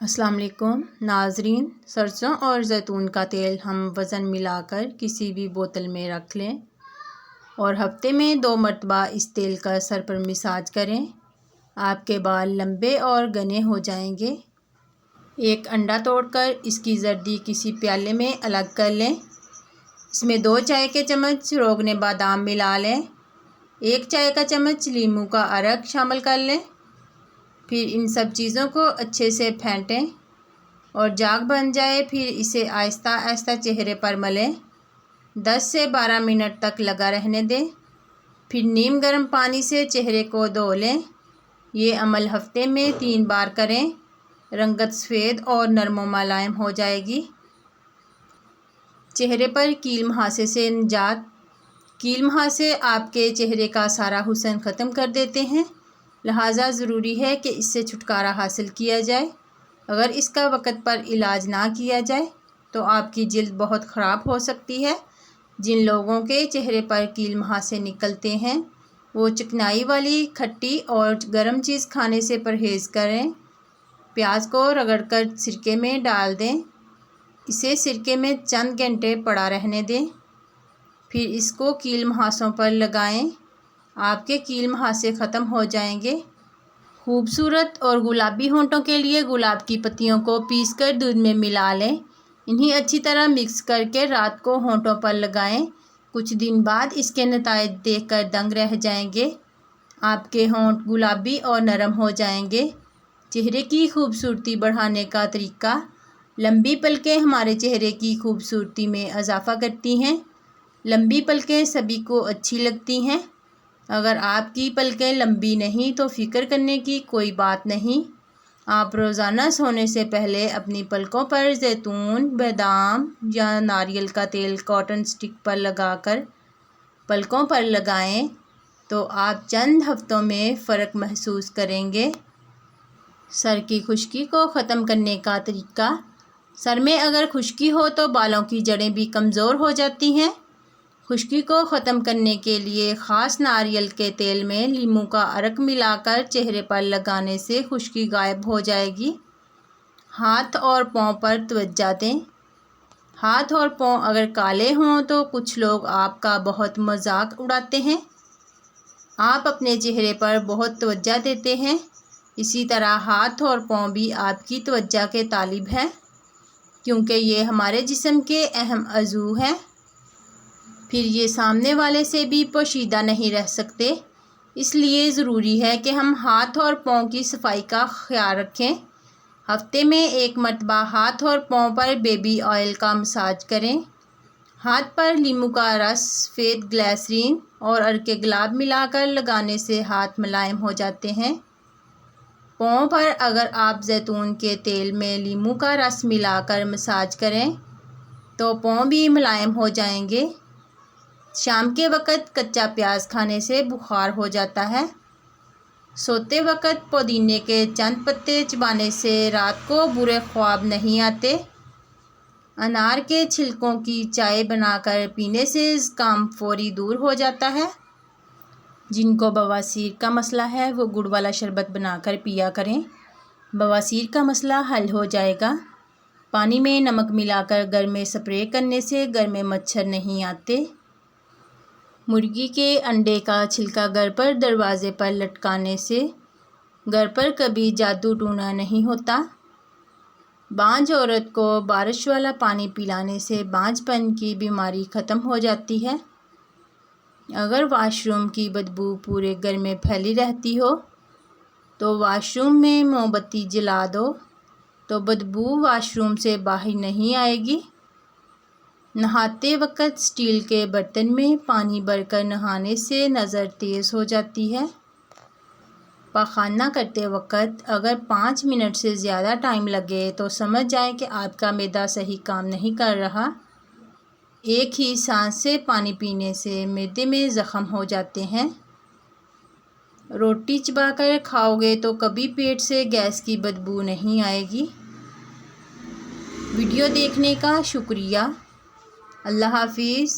अस्सलाम वालेकुम नाजरीन, सरसों और ज़ैतून का तेल हम वज़न मिलाकर किसी भी बोतल में रख लें और हफ्ते में 2 मरतबा इस तेल का सर पर मसाज करें। आपके बाल लंबे और घने हो जाएंगे। एक अंडा तोड़कर इसकी जर्दी किसी प्याले में अलग कर लें। इसमें 2 चाय के चम्मच रोगने बादाम मिला लें। 1 चाय का चम्मच लीमू का अरक शामिल कर लें। फिर इन सब चीज़ों को अच्छे से फेंटें और जाग बन जाए फिर इसे आहिस्ता आहिस्ता चेहरे पर मलें। 10 से 12 मिनट तक लगा रहने दें। फिर नीम गर्म पानी से चेहरे को धो लें। ये अमल हफ्ते में 3 बार करें। रंगत सफ़ेद और नरम मुलायम हो जाएगी। चेहरे पर कील मुहासे से निजात। कील मुहासे आपके चेहरे का सारा हुस्न ख़त्म कर देते हैं, लिहाजा ज़रूरी है कि इससे छुटकारा हासिल किया जाए। अगर इसका वक़्त पर इलाज ना किया जाए तो आपकी जिल्द बहुत ख़राब हो सकती है। जिन लोगों के चेहरे पर कील मुहासे निकलते हैं वो चिकनाई वाली खट्टी और गर्म चीज़ खाने से परहेज़ करें। प्याज को रगड़कर सिरके में डाल दें। इसे सिरके में चंद घंटे पड़ा रहने दें। फिर इसको कील मुहासों पर लगाएं। आपके कील मुहासे ख़त्म हो जाएंगे। खूबसूरत और गुलाबी होंठों के लिए गुलाब की पत्तियों को पीसकर दूध में मिला लें। इन्हें अच्छी तरह मिक्स करके रात को होंठों पर लगाएं। कुछ दिन बाद इसके नताइज देखकर दंग रह जाएंगे। आपके होंठ गुलाबी और नरम हो जाएंगे। चेहरे की खूबसूरती बढ़ाने का तरीका। लंबी पलकें हमारे चेहरे की खूबसूरती में इजाफ़ा करती हैं। लंबी पलकें सभी को अच्छी लगती हैं। अगर आपकी पलकें लंबी नहीं तो फ़िक्र करने की कोई बात नहीं। आप रोज़ाना सोने से पहले अपनी पलकों पर जैतून, बादाम या नारियल का तेल कॉटन स्टिक पर लगाकर पलकों पर लगाएं तो आप चंद हफ्तों में फ़र्क महसूस करेंगे। सर की खुश्की को ख़त्म करने का तरीका। सर में अगर खुश्की हो तो बालों की जड़ें भी कमज़ोर हो जाती हैं। खुश्की को ख़त्म करने के लिए ख़ास नारियल के तेल में लीमू का अरक मिलाकर चेहरे पर लगाने से खुश्की गायब हो जाएगी। हाथ और पाँव पर तवज्जो दें। हाथ और पाँव अगर काले हों तो कुछ लोग आपका बहुत मजाक उड़ाते हैं। आप अपने चेहरे पर बहुत तवज्जो देते हैं, इसी तरह हाथ और पाँव भी आपकी तवज्जो के तालिब हैं, क्योंकि ये हमारे जिस्म के अहम अज़ू हैं। फिर ये सामने वाले से भी पोशीदा नहीं रह सकते। इसलिए ज़रूरी है कि हम हाथ और पाँव की सफाई का ख्याल रखें। हफ्ते में 1 मरतबा हाथ और पाँव पर बेबी ऑयल का मसाज करें। हाथ पर लीमू का रस, सफ़ेद ग्लिसरीन और अर्के गुलाब मिलाकर लगाने से हाथ मुलायम हो जाते हैं। पाँव पर अगर आप जैतून के तेल में लीमू का रस मिलाकर मसाज करें तो पाँव भी मुलायम हो जाएंगे। शाम के वक़्त कच्चा प्याज खाने से बुखार हो जाता है। सोते वक़्त पुदीने के चंद पत्ते चबाने से रात को बुरे ख्वाब नहीं आते। अनार के छिलकों की चाय बनाकर पीने से ज़ुकाम फौरी दूर हो जाता है। जिनको बवासीर का मसला है वो गुड़ वाला शरबत बनाकर पिया करें। बवासीर का मसला हल हो जाएगा। पानी में नमक मिलाकर घर में स्प्रे करने से घर में मच्छर नहीं आते। मुर्गी के अंडे का छिलका घर पर दरवाज़े पर लटकाने से घर पर कभी जादू टूना नहीं होता। बांझ औरत को बारिश वाला पानी पिलाने से बांझपन की बीमारी ख़त्म हो जाती है। अगर वाशरूम की बदबू पूरे घर में फैली रहती हो तो वाशरूम में मोमबत्ती जला दो तो बदबू वाशरूम से बाहर नहीं आएगी। नहाते वक़्त स्टील के बर्तन में पानी भरकर नहाने से नज़र तेज़ हो जाती है। पाखाना करते वक़्त अगर 5 मिनट से ज़्यादा टाइम लगे तो समझ जाएं कि आपका मैदा सही काम नहीं कर रहा। एक ही सांस से पानी पीने से मैदे में ज़ख़म हो जाते हैं। रोटी चबाकर खाओगे तो कभी पेट से गैस की बदबू नहीं आएगी। वीडियो देखने का शुक्रिया। अल्लाह हाफिज़।